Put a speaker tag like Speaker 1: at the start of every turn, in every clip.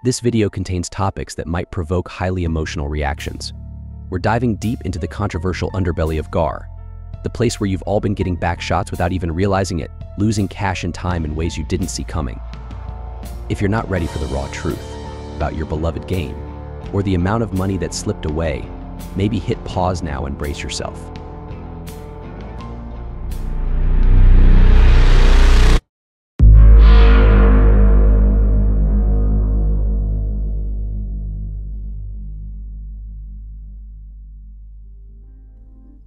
Speaker 1: This video contains topics that might provoke highly emotional reactions. We're diving deep into the controversial underbelly of Gar, the place where you've all been getting back shots without even realizing it, losing cash and time in ways you didn't see coming. If you're not ready for the raw truth about your beloved game, or the amount of money that slipped away, maybe hit pause now and brace yourself.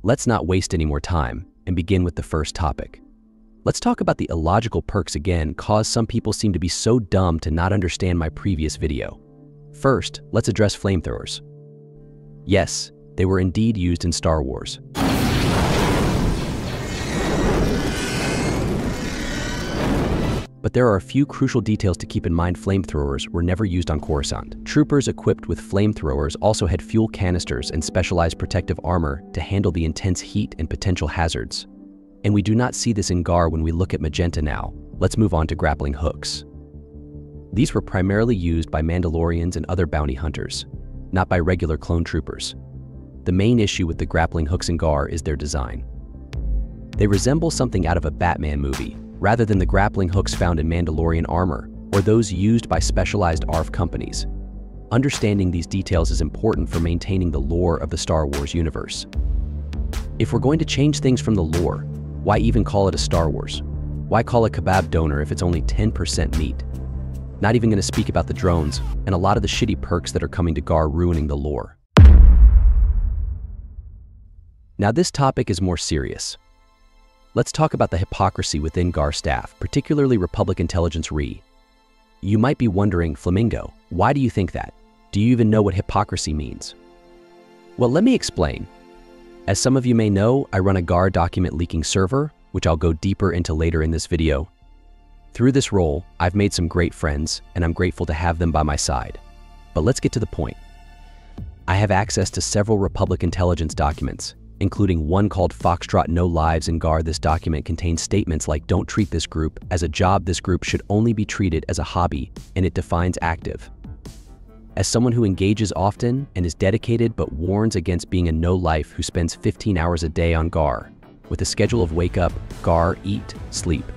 Speaker 1: Let's not waste any more time and begin with the first topic. Let's talk about the illogical perks again, cause some people seem to be so dumb to not understand my previous video. First, let's address flamethrowers. Yes, they were indeed used in Star Wars. But there are a few crucial details to keep in mind. Flamethrowers were never used on Coruscant. Troopers equipped with flamethrowers also had fuel canisters and specialized protective armor to handle the intense heat and potential hazards. And we do not see this in Gar when we look at Magenta now. Let's move on to grappling hooks. These were primarily used by Mandalorians and other bounty hunters, not by regular clone troopers. The main issue with the grappling hooks in Gar is their design. They resemble something out of a Batman movie, rather than the grappling hooks found in Mandalorian armor or those used by specialized ARF companies. Understanding these details is important for maintaining the lore of the Star Wars universe. If we're going to change things from the lore, why even call it a Star Wars? Why call it kebab doner if it's only 10% meat? Not even going to speak about the drones and a lot of the shitty perks that are coming to Gar, ruining the lore. Now this topic is more serious. Let's talk about the hypocrisy within Gar staff, particularly Republic Intelligence Re. You might be wondering, Flamingo, why do you think that? Do you even know what hypocrisy means? Well, let me explain. As some of you may know, I run a Gar document leaking server, which I'll go deeper into later in this video. Through this role, I've made some great friends, and I'm grateful to have them by my side. But let's get to the point. I have access to several Republic Intelligence documents, including one called Foxtrot No Lives in Gar. This document contains statements like, don't treat this group as a job, this group should only be treated as a hobby, and it defines active. As someone who engages often and is dedicated but warns against being a no-life who spends 15 hours a day on Gar, with a schedule of wake up, Gar, eat, sleep.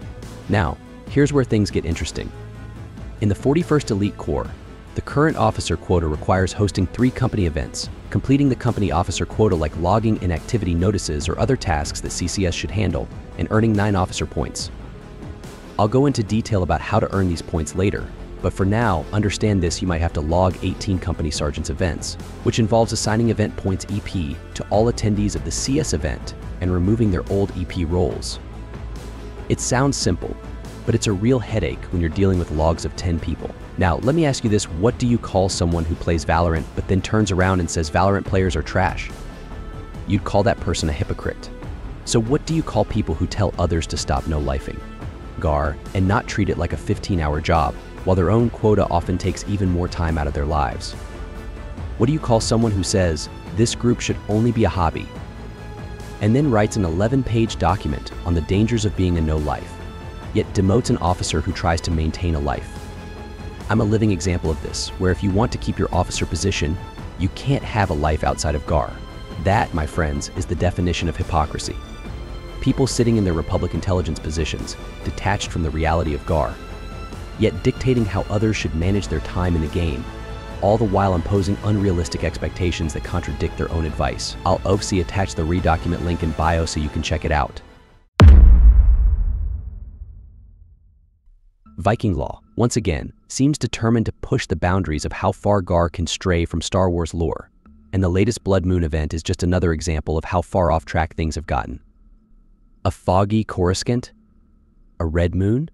Speaker 1: Now, here's where things get interesting. In the 41st Elite Corps, the current officer quota requires hosting 3 company events, completing the company officer quota like logging inactivity notices or other tasks that CCS should handle, and earning 9 officer points. I'll go into detail about how to earn these points later, but for now, understand this: you might have to log 18 company sergeants events, which involves assigning event points EP to all attendees of the CS event and removing their old EP roles. It sounds simple, but it's a real headache when you're dealing with logs of 10 people. Now, let me ask you this: what do you call someone who plays Valorant but then turns around and says Valorant players are trash? You'd call that person a hypocrite. So what do you call people who tell others to stop no-lifing Gar and not treat it like a 15-hour job, while their own quota often takes even more time out of their lives? What do you call someone who says this group should only be a hobby, and then writes an 11-page document on the dangers of being a no-life, yet demotes an officer who tries to maintain a life? I'm a living example of this, where if you want to keep your officer position, you can't have a life outside of Gar. That, my friends, is the definition of hypocrisy. People sitting in their Republic Intelligence positions, detached from the reality of Gar, yet dictating how others should manage their time in the game, all the while imposing unrealistic expectations that contradict their own advice. I'll obviously attach the redocument link in bio so you can check it out. Viking Law, once again, seems determined to push the boundaries of how far Gar can stray from Star Wars lore, and the latest Blood Moon event is just another example of how far off track things have gotten. A foggy Coruscant? A red moon?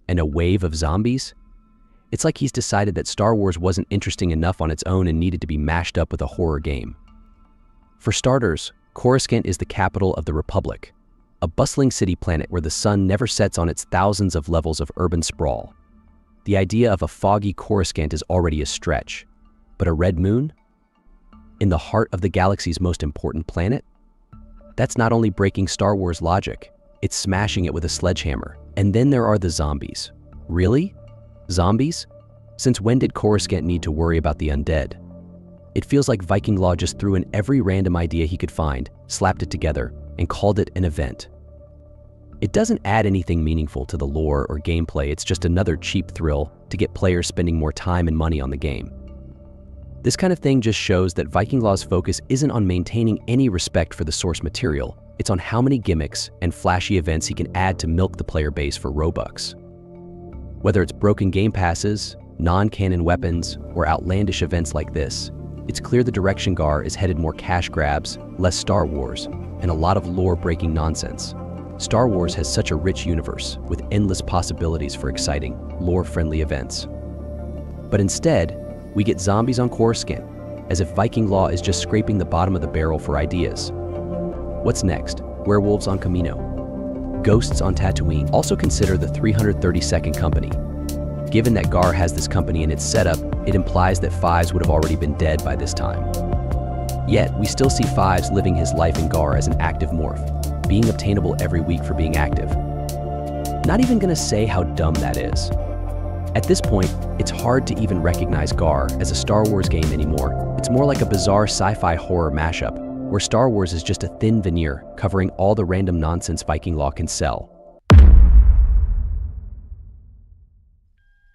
Speaker 1: And a wave of zombies? It's like he's decided that Star Wars wasn't interesting enough on its own and needed to be mashed up with a horror game. For starters, Coruscant is the capital of the Republic, a bustling city planet where the sun never sets on its thousands of levels of urban sprawl. The idea of a foggy Coruscant is already a stretch, but a red moon? In the heart of the galaxy's most important planet? That's not only breaking Star Wars logic, it's smashing it with a sledgehammer. And then there are the zombies. Really? Zombies? Since when did Coruscant need to worry about the undead? It feels like Viking Law just threw in every random idea he could find, slapped it together, and called it an event. It doesn't add anything meaningful to the lore or gameplay, it's just another cheap thrill to get players spending more time and money on the game. This kind of thing just shows that Viking Law's focus isn't on maintaining any respect for the source material, it's on how many gimmicks and flashy events he can add to milk the player base for Robux. Whether it's broken game passes, non-canon weapons, or outlandish events like this, it's clear the direction Gar is headed more cash grabs, less Star Wars, and a lot of lore-breaking nonsense. Star Wars has such a rich universe, with endless possibilities for exciting, lore-friendly events. But instead, we get zombies on Coruscant, as if Viking Law is just scraping the bottom of the barrel for ideas. What's next? Werewolves on Kamino? Ghosts on Tatooine? Also consider the 332nd Company. Given that Gar has this company in its setup, it implies that Fives would have already been dead by this time. Yet, we still see Fives living his life in Gar as an active morph, being obtainable every week for being active. Not even gonna say how dumb that is. At this point, it's hard to even recognize Gar as a Star Wars game anymore. It's more like a bizarre sci-fi horror mashup, where Star Wars is just a thin veneer covering all the random nonsense Viking Law can sell.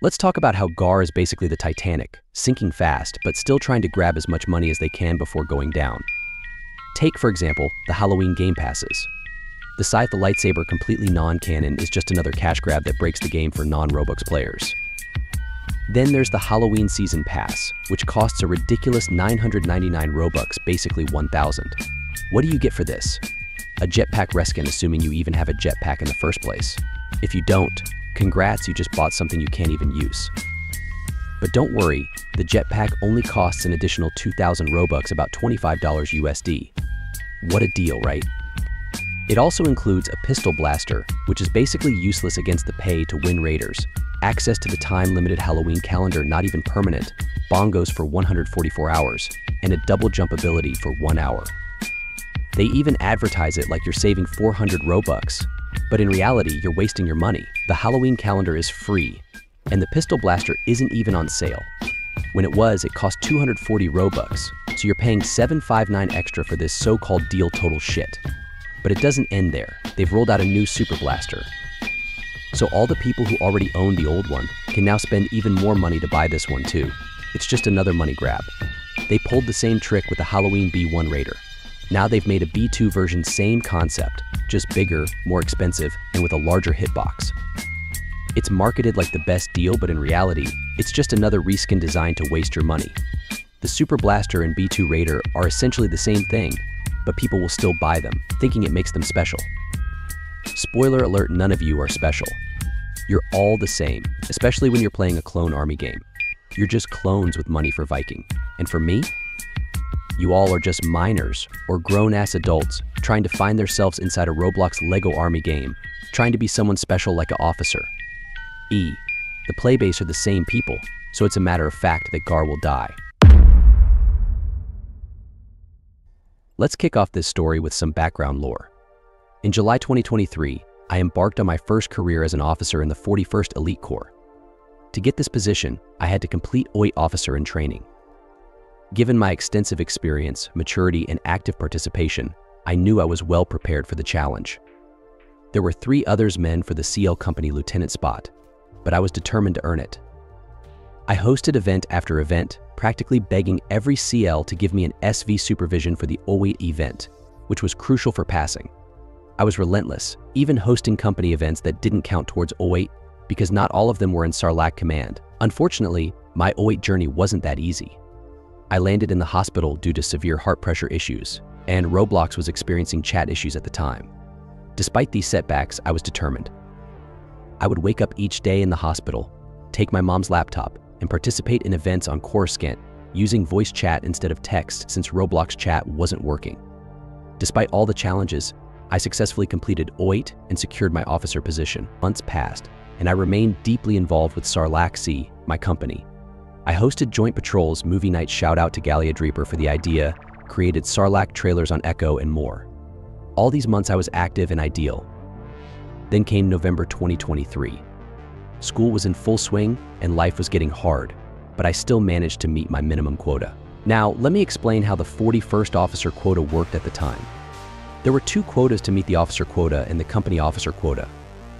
Speaker 1: Let's talk about how Gar is basically the Titanic, sinking fast, but still trying to grab as much money as they can before going down. Take, for example, the Halloween game passes. The Scythe the Lightsaber, completely non-canon, is just another cash grab that breaks the game for non-Robux players. Then there's the Halloween Season Pass, which costs a ridiculous 999 Robux, basically 1,000. What do you get for this? A jetpack reskin, assuming you even have a jetpack in the first place. If you don't, congrats, you just bought something you can't even use. But don't worry, the jetpack only costs an additional 2,000 Robux, about $25 USD. What a deal, right? It also includes a pistol blaster, which is basically useless against the pay-to-win raiders, access to the time-limited Halloween calendar, not even permanent, bongos for 144 hours, and a double jump ability for 1 hour. They even advertise it like you're saving 400 Robux, but in reality, you're wasting your money. The Halloween calendar is free, and the pistol blaster isn't even on sale. When it was, it cost 240 Robux, so you're paying $759 extra for this so-called deal total shit. But it doesn't end there. They've rolled out a new Super Blaster. So all the people who already own the old one can now spend even more money to buy this one too. It's just another money grab. They pulled the same trick with the Halloween B1 Raider. Now they've made a B2 version, same concept, just bigger, more expensive, and with a larger hitbox. It's marketed like the best deal, but in reality, it's just another reskin designed to waste your money. The Super Blaster and B2 Raider are essentially the same thing, but people will still buy them, thinking it makes them special. Spoiler alert, none of you are special. You're all the same, especially when you're playing a clone army game. You're just clones with money for Viking. And for me, you all are just minors or grown-ass adults trying to find themselves inside a Roblox Lego army game, trying to be someone special like an officer. The playbase are the same people, so it's a matter of fact that Gar will die. Let's kick off this story with some background lore. In July 2023, I embarked on my first career as an officer in the 41st Elite Corps. To get this position, I had to complete OIT officer in training. Given my extensive experience, maturity, and active participation, I knew I was well prepared for the challenge. There were 3 others men for the CL Company lieutenant spot, but I was determined to earn it. I hosted event after event, practically begging every CL to give me an SV supervision for the OIT event, which was crucial for passing. I was relentless, even hosting company events that didn't count towards OIT because not all of them were in Sarlacc Command. Unfortunately, my OIT journey wasn't that easy. I landed in the hospital due to severe heart pressure issues, and Roblox was experiencing chat issues at the time. Despite these setbacks, I was determined. I would wake up each day in the hospital, take my mom's laptop, and participate in events on Coruscant using voice chat instead of text since Roblox chat wasn't working. Despite all the challenges, I successfully completed OIT and secured my officer position. Months passed, and I remained deeply involved with Sarlacc C, my company. I hosted joint patrols, movie night, shout out to Galia Dreeper for the idea, created Sarlacc trailers on Echo, and more. All these months I was active and ideal. Then came November 2023. School was in full swing and life was getting hard, but I still managed to meet my minimum quota. Now, let me explain how the 41st officer quota worked at the time. There were 2 quotas to meet the officer quota and the company officer quota.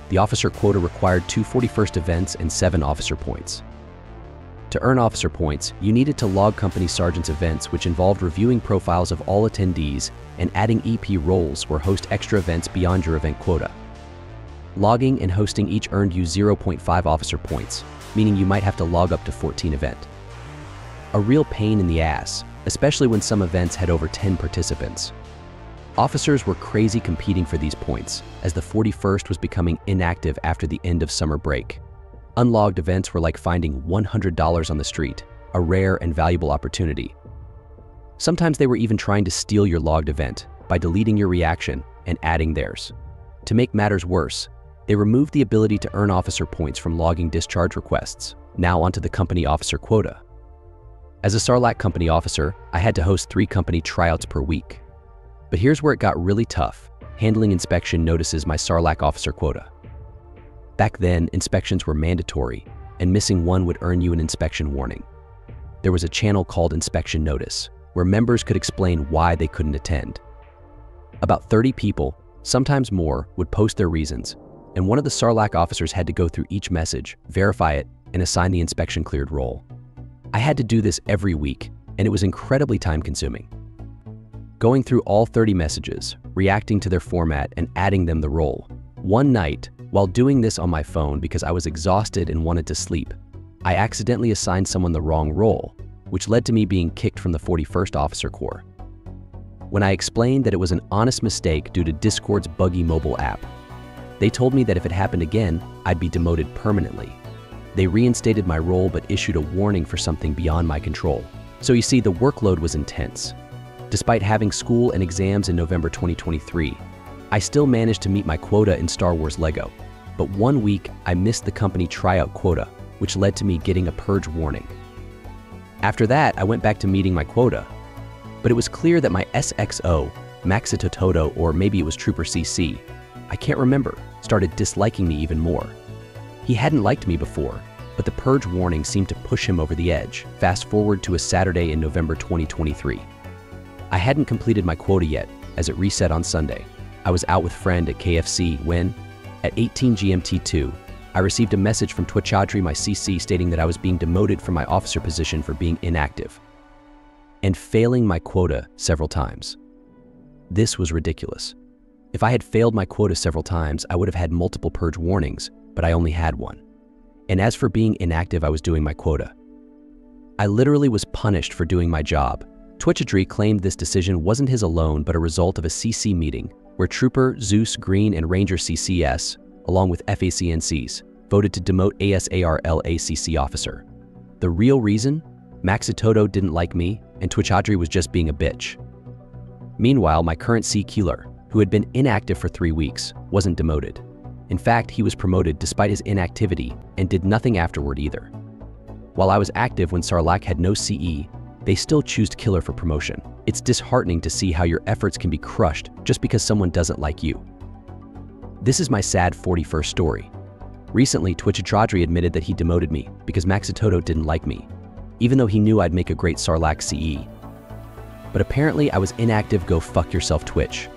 Speaker 1: The officer quota required 2 41st events and 7 officer points. To earn officer points, you needed to log company sergeant's events, which involved reviewing profiles of all attendees and adding EP roles or host extra events beyond your event quota. Logging and hosting each earned you 0.5 officer points, meaning you might have to log up to 14 events. A real pain in the ass, especially when some events had over 10 participants. Officers were crazy competing for these points, as the 41st was becoming inactive after the end of summer break. Unlogged events were like finding $100 on the street, a rare and valuable opportunity. Sometimes they were even trying to steal your logged event by deleting your reaction and adding theirs. To make matters worse, they removed the ability to earn officer points from logging discharge requests, now onto the company officer quota. As a Sarlacc company officer, I had to host 3 company tryouts per week. But here's where it got really tough, handling inspection notices my Sarlacc officer quota. Back then, inspections were mandatory, and missing one would earn you an inspection warning. There was a channel called Inspection Notice, where members could explain why they couldn't attend. About 30 people, sometimes more, would post their reasons, and one of the Sarlacc officers had to go through each message, verify it, and assign the inspection-cleared role. I had to do this every week, and it was incredibly time-consuming. Going through all 30 messages, reacting to their format, and adding them the role. One night, while doing this on my phone because I was exhausted and wanted to sleep, I accidentally assigned someone the wrong role, which led to me being kicked from the 41st Officer Corps. When I explained that it was an honest mistake due to Discord's buggy mobile app, they told me that if it happened again, I'd be demoted permanently. They reinstated my role but issued a warning for something beyond my control. So you see, the workload was intense. Despite having school and exams in November 2023, I still managed to meet my quota in Star Wars LEGO. But one week, I missed the company tryout quota, which led to me getting a purge warning. After that, I went back to meeting my quota. But it was clear that my SXO, Maxitototo, or maybe it was Trooper CC, I can't remember, started disliking me even more. He hadn't liked me before, but the purge warning seemed to push him over the edge. Fast forward to a Saturday in November 2023. I hadn't completed my quota yet, as it reset on Sunday. I was out with friend at KFC when, at 18 GMT2, I received a message from Twitchadri, my CC, stating that I was being demoted from my officer position for being inactive and failing my quota several times. This was ridiculous. If I had failed my quota several times, I would have had multiple purge warnings, but I only had one. And as for being inactive, I was doing my quota. I literally was punished for doing my job. Twitchadri claimed this decision wasn't his alone, but a result of a CC meeting where Trooper, Zeus, Green, and Ranger CCS, along with FACNCs, voted to demote ASARLACC officer. The real reason? Maxitoto didn't like me, and Twitchadri was just being a bitch. Meanwhile, my current C-Keeler, who had been inactive for 3 weeks, wasn't demoted. In fact, he was promoted despite his inactivity and did nothing afterward either. While I was active when Sarlacc had no CE, they still chose Killer for promotion. It's disheartening to see how your efforts can be crushed just because someone doesn't like you. This is my sad 41st story. Recently, Twitchadri admitted that he demoted me because Maxitoto didn't like me, even though he knew I'd make a great Sarlacc CE. But apparently I was inactive. Go fuck yourself, Twitch.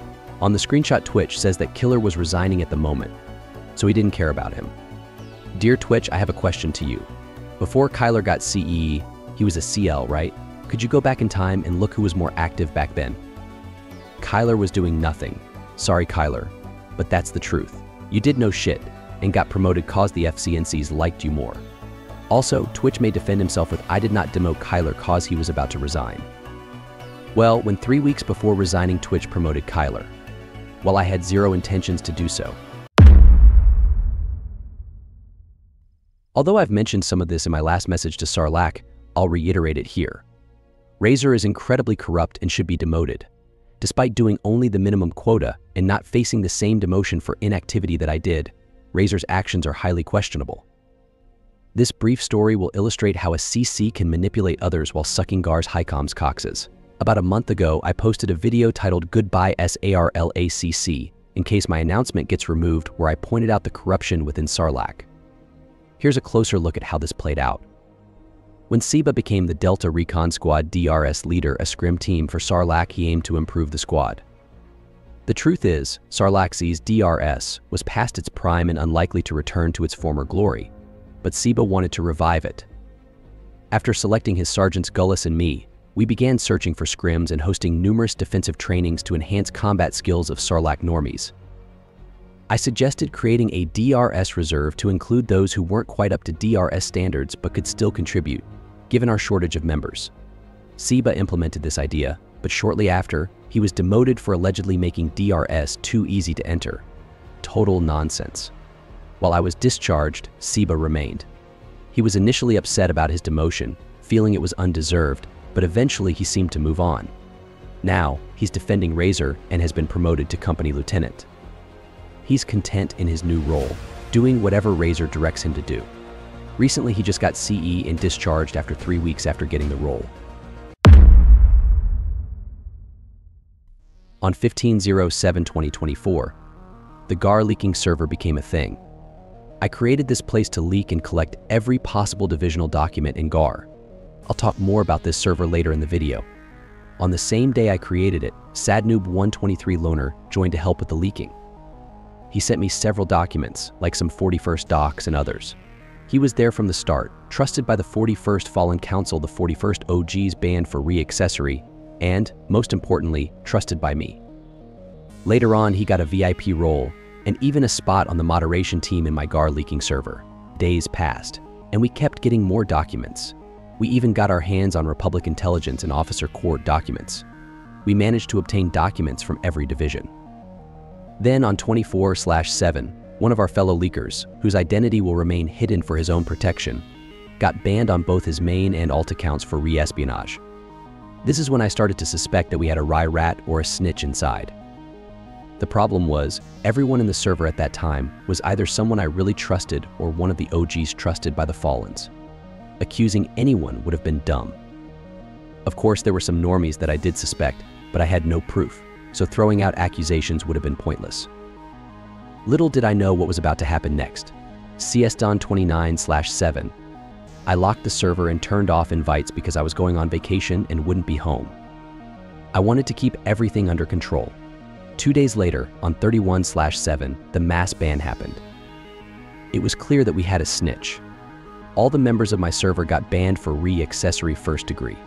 Speaker 1: On the screenshot, Twitch says that Killer was resigning at the moment, so he didn't care about him. Dear Twitch, I have a question to you. Before Kyler got CE, he was a CL, right? Could you go back in time and look who was more active back then? Kyler was doing nothing. Sorry, Kyler, but that's the truth. You did no shit and got promoted cause the FCNCs liked you more. Also, Twitch may defend himself with I did not demote Kyler cause he was about to resign. Well, when 3 weeks before resigning, Twitch promoted Kyler, while I had zero intentions to do so. Although I've mentioned some of this in my last message to Sarlacc, I'll reiterate it here. Razor is incredibly corrupt and should be demoted. Despite doing only the minimum quota and not facing the same demotion for inactivity that I did, Razor's actions are highly questionable. This brief story will illustrate how a CC can manipulate others while sucking Gar's Highcom's coxes. About a month ago, I posted a video titled Goodbye SARLACC in case my announcement gets removed, where I pointed out the corruption within Sarlacc. Here's a closer look at how this played out. When Seba became the Delta Recon Squad DRS leader, a scrim team for Sarlacc, he aimed to improve the squad. The truth is, Sarlacc's DRS was past its prime and unlikely to return to its former glory, but Seba wanted to revive it. After selecting his sergeants Gullis and me, we began searching for scrims and hosting numerous defensive trainings to enhance combat skills of Sarlacc normies. I suggested creating a DRS reserve to include those who weren't quite up to DRS standards but could still contribute, given our shortage of members. Seba implemented this idea, but shortly after, he was demoted for allegedly making DRS too easy to enter. Total nonsense. While I was discharged, Seba remained. He was initially upset about his demotion, feeling it was undeserved, but eventually he seemed to move on. Now, he's defending Razor and has been promoted to company lieutenant. He's content in his new role, doing whatever Razor directs him to do. Recently, he just got CE and discharged after 3 weeks after getting the role. On 15/07/2024, the Gar leaking server became a thing. I created this place to leak and collect every possible divisional document in Gar. I'll talk more about this server later in the video. On the same day I created it, Sadnoob 123 Loner joined to help with the leaking. He sent me several documents, like some 41st docs and others. He was there from the start, trusted by the 41st Fallen Council, the 41st OG's banned for re-accessory, and, most importantly, trusted by me. Later on, he got a VIP role, and even a spot on the moderation team in my Gar leaking server. Days passed, and we kept getting more documents. We even got our hands on Republic Intelligence and Officer Corps documents. We managed to obtain documents from every division. Then on 24/7, one of our fellow leakers, whose identity will remain hidden for his own protection, got banned on both his main and alt accounts for re-espionage. This is when I started to suspect that we had a Rye Rat or a snitch inside. The problem was, everyone in the server at that time was either someone I really trusted or one of the OGs trusted by the Fallens. Accusing anyone would have been dumb. Of course, there were some normies that I did suspect, but I had no proof, so throwing out accusations would have been pointless. Little did I know what was about to happen next. CSDon 29/7. I locked the server and turned off invites because I was going on vacation and wouldn't be home. I wanted to keep everything under control. 2 days later, on 31/7, the mass ban happened. It was clear that we had a snitch. All the members of my server got banned for re-accessory first degree.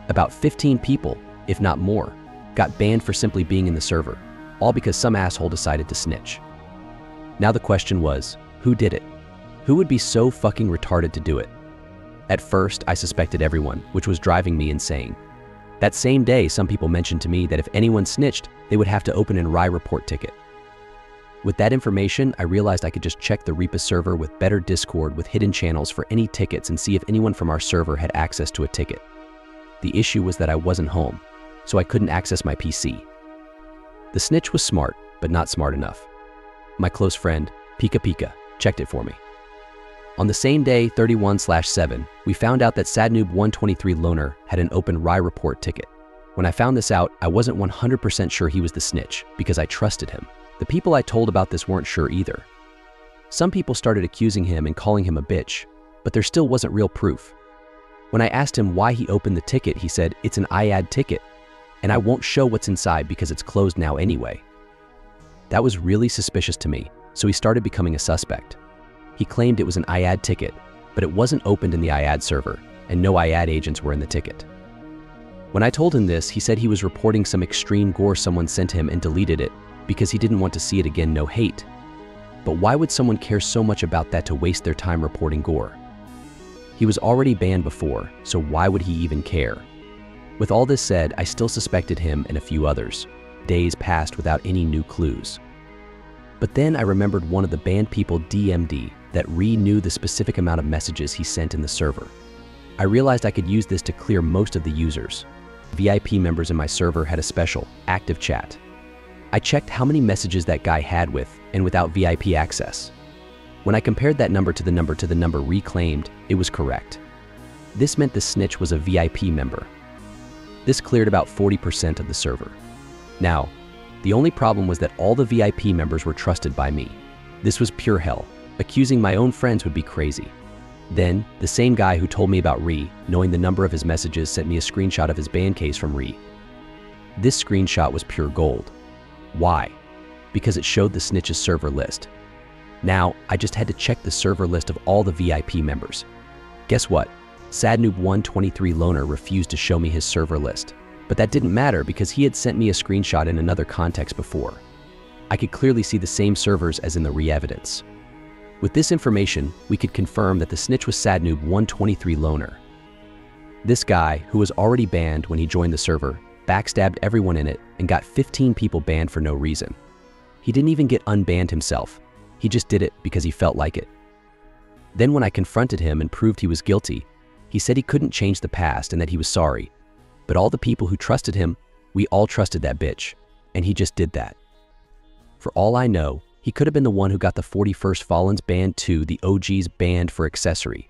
Speaker 1: About 15 people, if not more, got banned for simply being in the server, all because some asshole decided to snitch. Now the question was, who did it? Who would be so fucking retarded to do it? At first, I suspected everyone, which was driving me insane. That same day, some people mentioned to me that if anyone snitched, they would have to open an Rye report ticket. With that information, I realized I could just check the Reapa server with better Discord with hidden channels for any tickets and see if anyone from our server had access to a ticket. The issue was that I wasn't home, so I couldn't access my PC. The snitch was smart, but not smart enough. My close friend, Pika Pika, checked it for me. On the same day, 31/7, we found out that Sadnoob 123 Loner had an open Rye report ticket. When I found this out, I wasn't 100% sure he was the snitch because I trusted him. The people I told about this weren't sure either. Some people started accusing him and calling him a bitch, but there still wasn't real proof. When I asked him why he opened the ticket, he said, "It's an IAD ticket, and I won't show what's inside because it's closed now anyway." That was really suspicious to me, so he started becoming a suspect. He claimed it was an IAD ticket, but it wasn't opened in the IAD server, and no IAD agents were in the ticket. When I told him this, he said he was reporting some extreme gore someone sent him and deleted it because he didn't want to see it again, no hate. But why would someone care so much about that to waste their time reporting gore? He was already banned before, so why would he even care? With all this said, I still suspected him and a few others. Days passed without any new clues. But then I remembered one of the banned people DM'd that knew the specific amount of messages he sent in the server. I realized I could use this to clear most of the users. VIP members in my server had a special, active chat. I checked how many messages that guy had with and without VIP access. When I compared that number to the number reclaimed, it was correct. This meant the snitch was a VIP member. This cleared about 40% of the server. Now, the only problem was that all the VIP members were trusted by me. This was pure hell. Accusing my own friends would be crazy. Then, the same guy who told me about Ree, knowing the number of his messages, sent me a screenshot of his ban case from Ree. This screenshot was pure gold. Why? Because it showed the snitch's server list. Now, I just had to check the server list of all the VIP members. Guess what? SadNoob123 Loner refused to show me his server list. But that didn't matter because he had sent me a screenshot in another context before. I could clearly see the same servers as in the Ree evidence. With this information, we could confirm that the snitch was SadNoob123 Loner. This guy, who was already banned when he joined the server, backstabbed everyone in it and got 15 people banned for no reason. He didn't even get unbanned himself. He just did it because he felt like it. Then when I confronted him and proved he was guilty, he said he couldn't change the past and that he was sorry. But all the people who trusted him, we all trusted that bitch, and he just did that. For all I know, he could have been the one who got the 41st Fallens banned too, the OGs banned for accessory.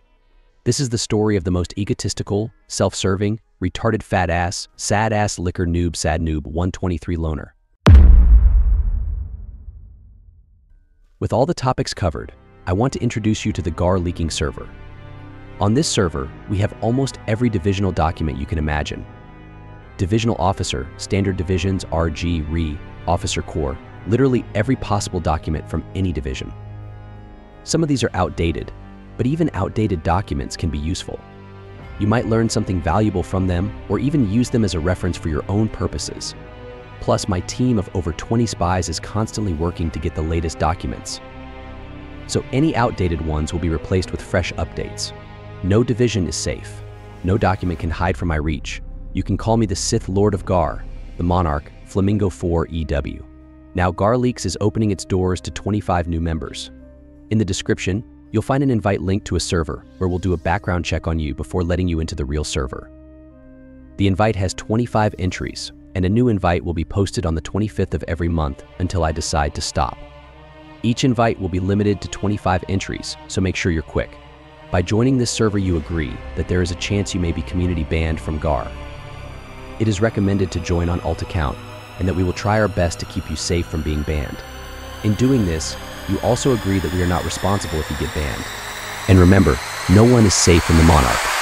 Speaker 1: This is the story of the most egotistical, self-serving, retarded fat ass, sad ass liquor noob SadNoob123 Loner. With all the topics covered, I want to introduce you to the Gar leaking server. On this server, we have almost every divisional document you can imagine. Divisional Officer, Standard Divisions, RG, Ree, Officer Corps, literally every possible document from any division. Some of these are outdated, but even outdated documents can be useful. You might learn something valuable from them or even use them as a reference for your own purposes. Plus, my team of over 20 spies is constantly working to get the latest documents. So any outdated ones will be replaced with fresh updates. No division is safe. No document can hide from my reach. You can call me the Sith Lord of Gar, the Monarch, Flamingo 4 EW. Now Gar Leaks is opening its doors to 25 new members. In the description, you'll find an invite link to a server where we'll do a background check on you before letting you into the real server. The invite has 25 entries, and a new invite will be posted on the 25th of every month until I decide to stop. Each invite will be limited to 25 entries, so make sure you're quick. By joining this server, you agree that there is a chance you may be community banned from Gar. It is recommended to join on alt account, and that we will try our best to keep you safe from being banned. In doing this, you also agree that we are not responsible if you get banned. And remember, no one is safe from the Monarch.